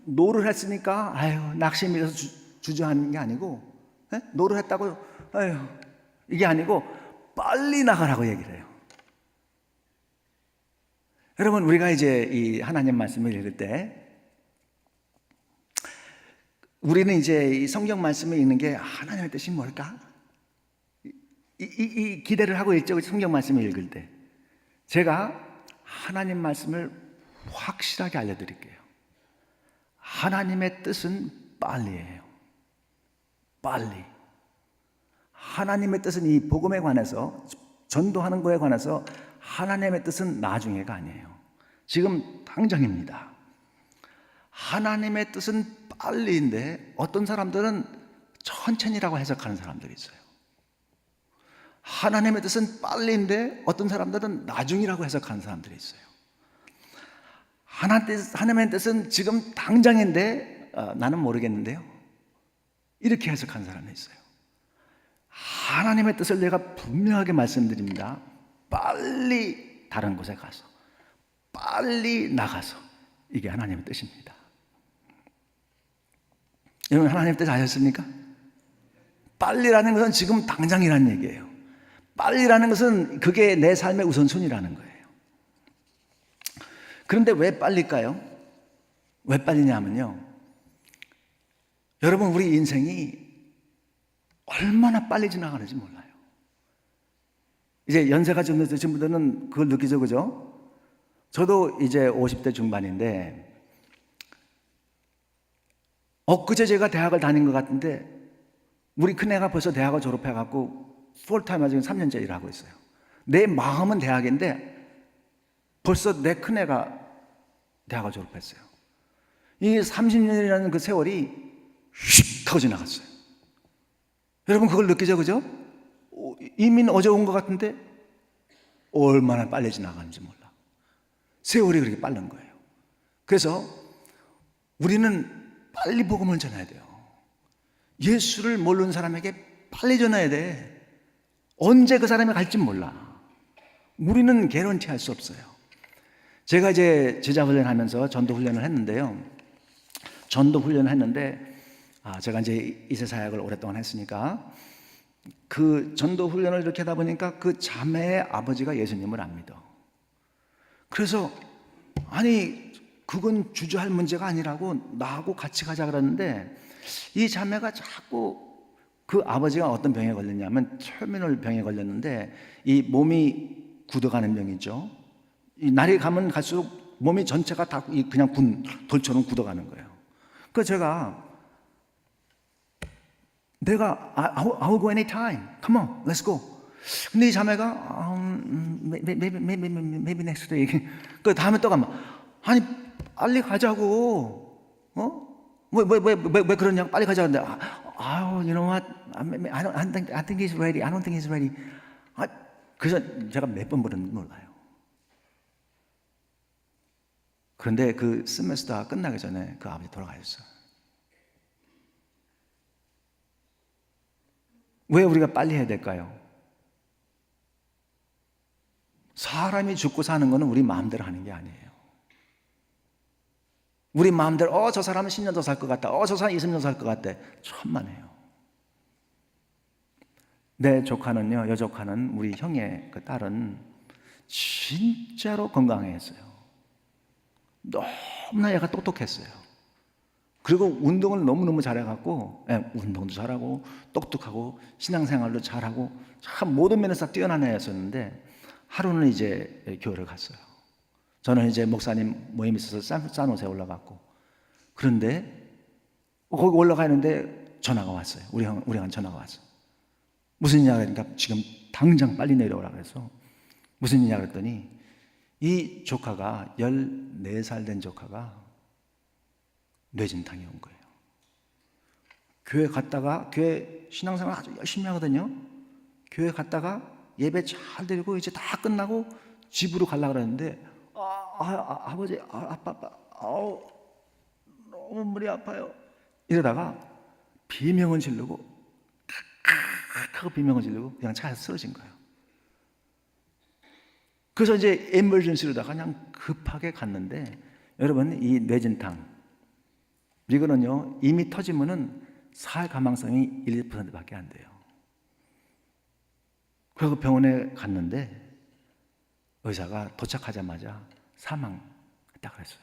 노를 했으니까 낙심이라서 주저하는 게 아니고 노를 했다고 이게 아니고 빨리 나가라고 얘기를 해요. 여러분 우리가 이제 이 하나님 말씀을 읽을 때 우리는 이제 이 성경 말씀을 읽는 게 하나님의 뜻이 뭘까? 이 기대를 하고 있죠. 성경 말씀을 읽을 때 제가 하나님 말씀을 확실하게 알려드릴게요. 하나님의 뜻은 빨리예요. 빨리. 하나님의 뜻은 이 복음에 관해서 전도하는 거에 관해서 하나님의 뜻은 나중에가 아니에요. 지금 당장입니다. 하나님의 뜻은 빨리인데 어떤 사람들은 천천히라고 해석하는 사람들이 있어요. 하나님의 뜻은 빨리인데 어떤 사람들은 나중이라고 해석하는 사람들이 있어요. 하나님의 뜻은 지금 당장인데 나는 모르겠는데요. 이렇게 해석하는 사람이 있어요. 하나님의 뜻을 내가 분명하게 말씀드립니다. 빨리 다른 곳에 가서 빨리 나가서 이게 하나님의 뜻입니다. 여러분 하나님의 뜻 아셨습니까? 빨리라는 것은 지금 당장이라는 얘기예요. 빨리라는 것은 그게 내 삶의 우선순위라는 거예요. 그런데 왜 빨릴까요? 왜 빨리냐면요, 여러분 우리 인생이 얼마나 빨리 지나가는지 몰라요. 이제 연세가 좀 드신 분들은 그걸 느끼죠, 그죠? 저도 이제 50대 중반인데 엊그제 제가 대학을 다닌 것 같은데 우리 큰애가 벌써 대학을 졸업해갖고 풀타임을 지금 3년째 일을 하고 있어요. 내 마음은 대학인데 벌써 내 큰애가 대학을 졸업했어요. 이 30년이라는 그 세월이 휙 하고 지나갔어요. 여러분 그걸 느끼죠, 그죠? 이미 어제 온 것 같은데 얼마나 빨리 지나가는지 몰라. 세월이 그렇게 빠른 거예요. 그래서 우리는 빨리 복음을 전해야 돼요. 예수를 모르는 사람에게 빨리 전해야 돼. 언제 그 사람이 갈지 몰라. 우리는 개런티 할 수 없어요. 제가 이제 제자 훈련하면서 전도 훈련을 했는데요. 전도 훈련을 했는데 제가 이제 이세 사역을 오랫동안 했으니까 그 전도 훈련을 이렇게 하다 보니까 그 자매의 아버지가 예수님을 안 믿어. 그래서 아니 그건 주저할 문제가 아니라고 나하고 같이 가자 그러는데 이 자매가 자꾸 그 아버지가 어떤 병에 걸렸냐면 터미널 병에 걸렸는데 이 몸이 굳어가는 병이죠. 이 날이 가면 갈수록 몸이 전체가 다 그냥 돌처럼 굳어가는 거예요. 그래서 제가 I will go anytime. Come on, let's go. 근데 이 자매가 maybe next week. 그 다음에 또 가면 아니 빨리 가자고. 왜 그러냐고 빨리 가자는데 you know what? I think he's ready. I don't think he's ready. 그래서 제가 몇 번 부르는지 몰라요. 그런데 그 세미스터가 끝나기 전에 그 아버지 돌아가셨어요. 왜 우리가 빨리 해야 될까요? 사람이 죽고 사는 거는 우리 마음대로 하는 게 아니에요. 우리 마음대로 저 사람은 10년 더 살 것 같다. 저 사람 20년 더 살 것 같대. 천만에요. 내 조카는요, 여조카는 우리 형의 그 딸은 진짜로 건강했어요. 너무나 얘가 똑똑했어요. 그리고 운동을 너무너무 잘해갖고 운동도 잘하고 똑똑하고 신앙생활도 잘하고 참 모든 면에서 뛰어난 애였었는데 하루는 이제 교회를 갔어요. 저는 이제 목사님 모임이 있어서 산호세에 올라갔고 그런데 거기 올라가 있는데 전화가 왔어요. 우리 형 전화가 왔어요. 무슨 일이냐 그러니까 지금 당장 빨리 내려오라 그래서 무슨 일이냐 그랬더니 이 조카가 14살 된 조카가 뇌진탕이 온 거예요. 교회 갔다가 교회 신앙생활 아주 열심히 하거든요. 교회 갔다가 예배 잘 드리고 이제 다 끝나고 집으로 가려고 그러는데 아버지 아빠 너무 머리 아파요. 이러다가 비명을 지르고 하고 비명을 지르고 그냥 차에서 쓰러진 거예요. 그래서 이제 에머전시로다가 그냥 급하게 갔는데 여러분 이 뇌진탕 이거는요 이미 터지면은 살 가망성이 1~2%밖에 안 돼요. 그리고 병원에 갔는데 의사가 도착하자마자 사망했다 그랬어요.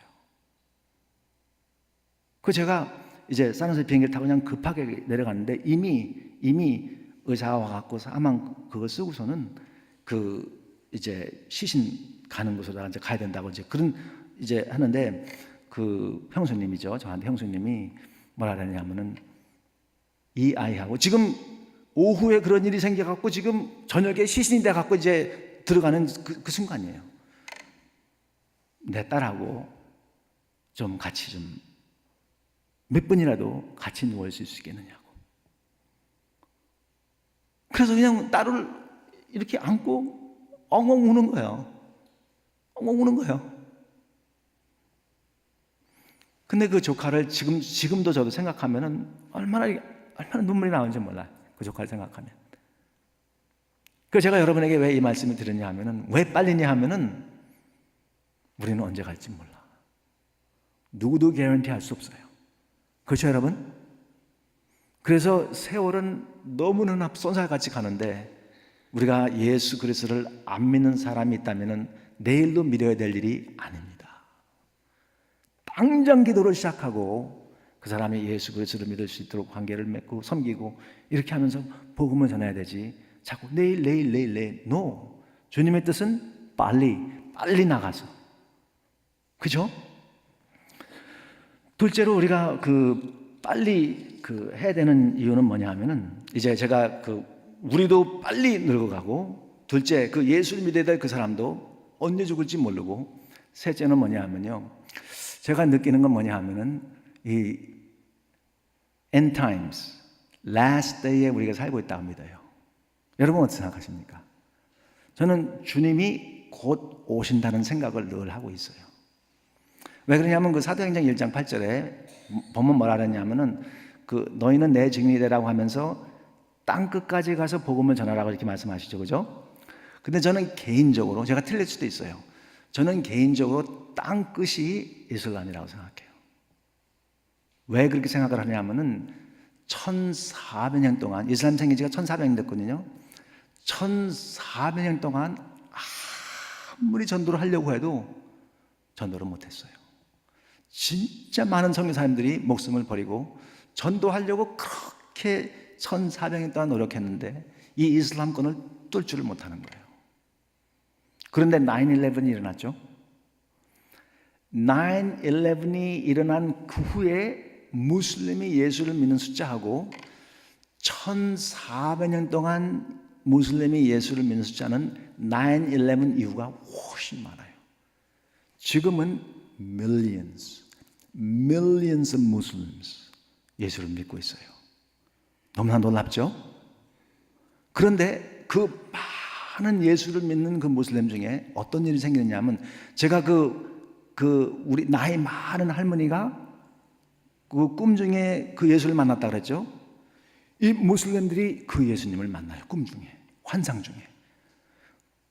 그 제가 이제 산호세 비행기를 타고 그냥 급하게 내려갔는데 이미 의사가 와갖고 사망 그거 쓰고서는 그 이제 시신 가는 곳으로 이제 가야 된다고 이제 그런 이제 하는데 그 형수님이죠. 저한테 형수님이 뭐라 그러냐면은 이 아이하고 지금 오후에 그런 일이 생겨갖고 지금 저녁에 시신이 돼갖고 이제 들어가는 그 순간이에요. 내 딸하고 좀 같이 좀 몇 분이라도 같이 누워있을 수 있겠느냐고. 그래서 그냥 딸을 이렇게 안고 엉엉 우는 거예요. 엉엉 우는 거예요. 근데 그 조카를 지금도 저도 생각하면은 얼마나 눈물이 나오는지 몰라요. 그 조카를 생각하면. 그래서 제가 여러분에게 왜 이 말씀을 드렸냐 하면은 왜 빨리냐 하면은 우리는 언제 갈지 몰라. 누구도 개런티 할 수 없어요. 그렇죠, 여러분? 그래서 세월은 너무나 쏜살같이 가는데 우리가 예수 그리스도를 안 믿는 사람이 있다면 내일도 믿어야 될 일이 아닙니다. 당장 기도를 시작하고 그 사람이 예수 그리스도를 믿을 수 있도록 관계를 맺고 섬기고 이렇게 하면서 복음을 전해야 되지 자꾸 내일 No. 주님의 뜻은 빨리 나가서. 그죠? 둘째로 우리가 빨리 해야 되는 이유는 뭐냐 하면은 이제 제가 우리도 빨리 늙어가고 둘째 예수를 믿어야 될 그 사람도 언제 죽을지 모르고 셋째는 뭐냐 하면요 제가 느끼는 건 뭐냐 하면은 이 end times, last day에 우리가 살고 있다고 믿어요. 여러분 어떻게 생각하십니까? 저는 주님이 곧 오신다는 생각을 늘 하고 있어요. 왜 그러냐면 그 사도행전 1장 8절에 보면 뭐라 그랬냐면은 그 너희는 내 증인이 되라고 하면서 땅 끝까지 가서 복음을 전하라고 이렇게 말씀하시죠. 그죠? 근데 저는 개인적으로, 제가 틀릴 수도 있어요. 저는 개인적으로 땅 끝이 이슬람이라고 생각해요. 왜 그렇게 생각을 하냐면은 1400년 동안, 이슬람 생긴 지가 1400년 됐거든요. 1400년 동안 아무리 전도를 하려고 해도 전도를 못했어요. 진짜 많은 선교사님들이 목숨을 버리고 전도하려고 그렇게 1400년 동안 노력했는데 이 이슬람권을 뚫을 줄을 못하는 거예요. 그런데 9/11이 일어났죠. 9/11이 일어난 그 후에 무슬림이 예수를 믿는 숫자하고 1400년 동안 무슬림이 예수를 믿는 숫자는 9/11 이후가 훨씬 많아요. 지금은 millions of Muslims 예수를 믿고 있어요. 너무나 놀랍죠? 그런데 그 많은 예수를 믿는 그 무슬림 중에 어떤 일이 생기느냐면, 제가 우리 나이 많은 할머니가 그 꿈 중에 그 예수를 만났다 그랬죠? 이 무슬림들이 그 예수님을 만나요. 꿈 중에, 환상 중에.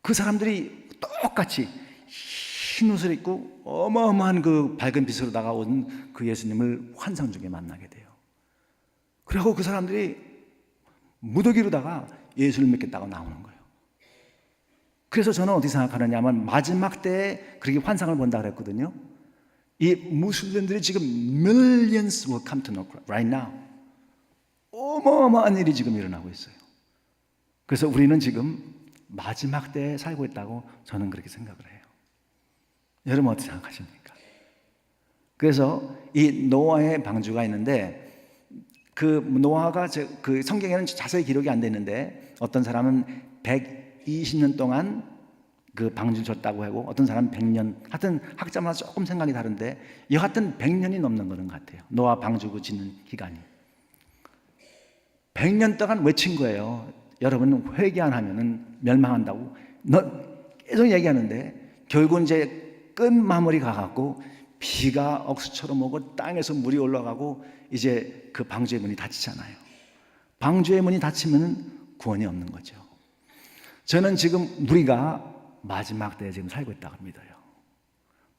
그 사람들이 똑같이 흰 옷을 입고 어마어마한 그 밝은 빛으로 다가온 그 예수님을 환상 중에 만나게 돼요. 그리고 그 사람들이 무더기로다가 예수를 믿겠다고 나오는 거예요. 그래서 저는 어떻게 생각하느냐 하면 마지막 때에 그렇게 환상을 본다 그랬거든요. 이 무슬림들이 지금 millions will come to know right now. 어마어마한 일이 지금 일어나고 있어요. 그래서 우리는 지금 마지막 때에 살고 있다고 저는 그렇게 생각을 해요. 여러분 어떻게 생각하십니까? 그래서 이 노아의 방주가 있는데, 그 노아가 그 성경에는 자세히 기록이 안 되는데 어떤 사람은 120년 동안 그 방주를 줬다고 하고 어떤 사람은 100년, 하여튼 학자마다 조금 생각이 다른데 여하튼 100년이 넘는 거는 것 같아요. 노아 방주 짓는 기간이 100년 동안 외친 거예요. 여러분 회개 안 하면은 멸망한다고 계속 얘기하는데 결국 이제 끝마무리 가갖고 비가 억수처럼 오고 땅에서 물이 올라가고 이제 그 방주의 문이 닫히잖아요. 방주의 문이 닫히면 구원이 없는 거죠. 저는 지금 우리가 마지막 때에 지금 살고 있다고 믿어요.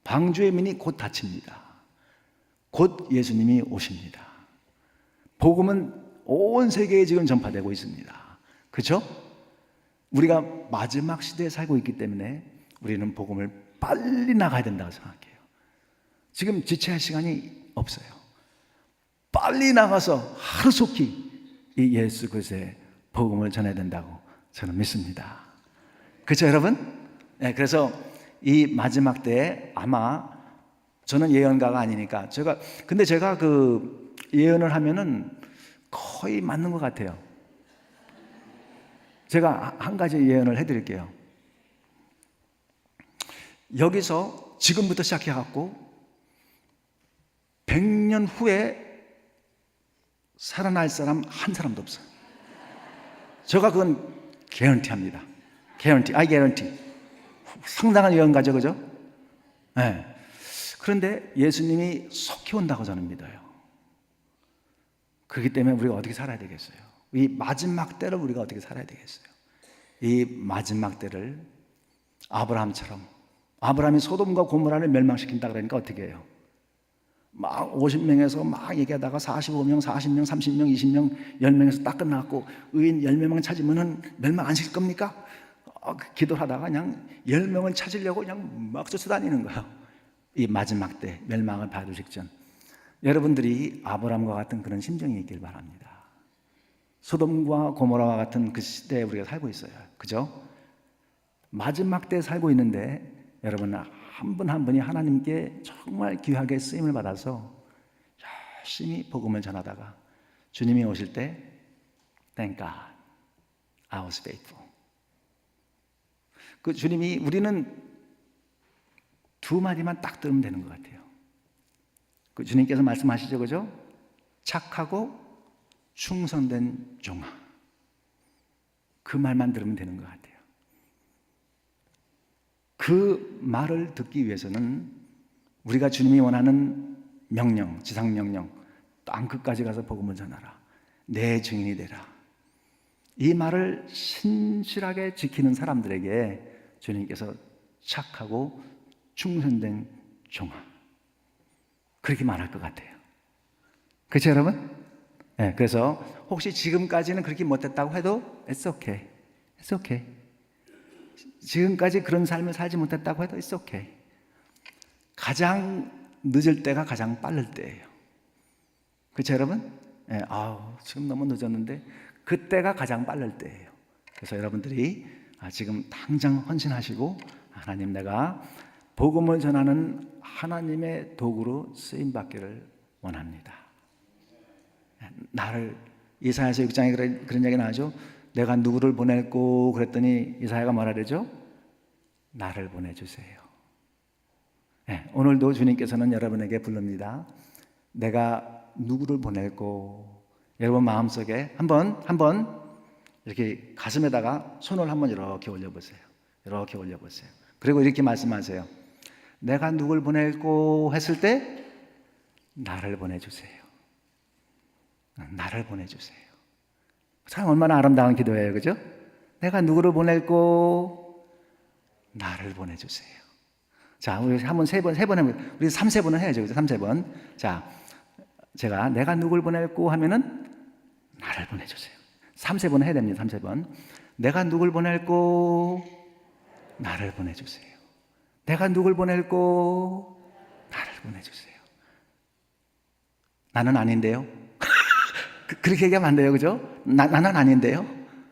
방주의 문이 곧 닫힙니다. 곧 예수님이 오십니다. 복음은 온 세계에 지금 전파되고 있습니다. 그렇죠? 우리가 마지막 시대에 살고 있기 때문에 우리는 복음을 빨리 나가야 된다고 생각해요. 지금 지체할 시간이 없어요. 빨리 나가서 하루속히 이 예수 그리스도의 복음을 전해야 된다고 저는 믿습니다. 그렇죠, 여러분? 네, 그래서 이 마지막 때에 아마 저는 예언가가 아니니까 근데 제가 그 예언을 하면은 거의 맞는 것 같아요. 제가 한 가지 예언을 해드릴게요. 여기서 지금부터 시작해갖고 100년 후에 살아날 사람 한 사람도 없어요. 제가 그건 개런티합니다. I guarantee. 상당한 예언가죠, 그죠? 네. 그런데 예수님이 속히 온다고 저는 믿어요. 그렇기 때문에 우리가 어떻게 살아야 되겠어요? 이 마지막 때를 우리가 어떻게 살아야 되겠어요? 이 마지막 때를 아브라함이 소돔과 고모라를 멸망시킨다 그러니까 어떻게 해요? 막 50명에서 막 얘기하다가 45명, 40명, 30명, 20명, 10명에서 딱 끝났고 의인 10명만 찾으면 멸망 안 시킬 겁니까? 기도를 하다가 그냥 10명을 찾으려고 그냥 막 쫓아다니는 거예요. 이 마지막 때 멸망을 받을 직전. 여러분들이 아브라함과 같은 그런 심정이 있길 바랍니다. 소돔과 고모라와 같은 그 시대에 우리가 살고 있어요. 그죠? 마지막 때에 살고 있는데 여러분 한 분 한 분이 하나님께 정말 귀하게 쓰임을 받아서 열심히 복음을 전하다가 주님이 오실 때 Thank God, I was faithful. 그 주님이 우리는 두 마디만 딱 들으면 되는 것 같아요. 그 주님께서 말씀하시죠, 그죠? 착하고 충성된 종아. 그 말만 들으면 되는 것 같아요. 그 말을 듣기 위해서는 우리가 주님이 원하는 명령, 지상명령, 땅끝까지 가서 복음을 전하라, 내 증인이 되라, 이 말을 신실하게 지키는 사람들에게 주님께서 착하고 충성된 종아, 그렇게 말할 것 같아요. 그렇죠, 여러분? 네, 그래서 혹시 지금까지는 그렇게 못했다고 해도 It's okay. It's okay. 지금까지 그런 삶을 살지 못했다고 해도 It's okay. 가장 늦을 때가 가장 빠를 때예요. 그렇죠, 여러분? 네, 지금 너무 늦었는데 그때가 가장 빠를 때예요. 그래서 여러분들이 지금 당장 헌신하시고, 하나님, 내가 복음을 전하는 하나님의 도구로 쓰임 받기를 원합니다. 나를, 이사야서 6장에 그런 얘기 나오죠. 내가 누구를 보낼고 그랬더니 이사야가 뭐라 그러죠? 나를 보내주세요. 네, 오늘도 주님께서는 여러분에게 부릅니다. 내가 누구를 보낼고. 여러분 마음속에 한번 이렇게 가슴에다가 손을 한번 이렇게 올려보세요. 이렇게 올려보세요. 그리고 이렇게 말씀하세요. 내가 누굴 보낼고 했을 때 나를 보내주세요. 나를 보내주세요. 참 얼마나 아름다운 기도예요, 그죠? 내가 누구를 보낼고 나를 보내주세요. 자, 우리 한번 세 번 해보면, 우리 3세번은 해야죠, 그죠? 3세번. 자, 제가 내가 누굴 보낼고 하면은 나를 보내주세요. 3세번 해야 됩니다. 3세번. 내가 누굴 보낼고 나를 보내주세요. 내가 누굴 보낼고 나를 보내주세요. 나는 아닌데요. 그렇게 얘기하면 안 돼요, 그죠? 나는 아닌데요.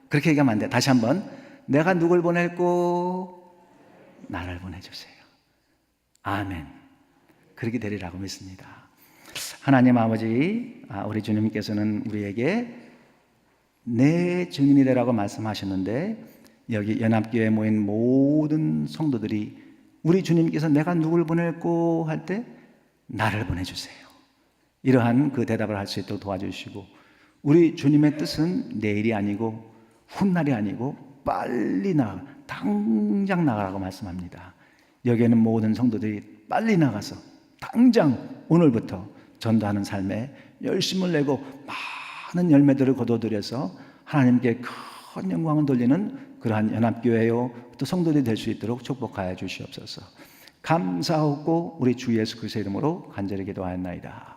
그렇게 얘기하면 안 돼요. 다시 한번. 내가 누굴 보낼고 나를 보내주세요. 아멘. 그렇게 되리라고 믿습니다. 하나님 아버지, 우리 주님께서는 우리에게 내 증인이 되라고 말씀하셨는데, 여기 연합교회에 모인 모든 성도들이 우리 주님께서 내가 누굴 보낼고 할 때 나를 보내주세요, 이러한 그 대답을 할 수 있도록 도와주시고, 우리 주님의 뜻은 내일이 아니고 훗날이 아니고 빨리 당장 나가라고 말씀합니다. 여기에는 모든 성도들이 빨리 나가서 당장 오늘부터 전도하는 삶에 열심을 내고 많은 열매들을 거둬들여서 하나님께 큰 영광을 돌리는 그러한 연합교회요 또 성도들이 될 수 있도록 축복하여 주시옵소서. 감사하고 우리 주 예수 그리스도의 이름으로 간절히 기도하였나이다.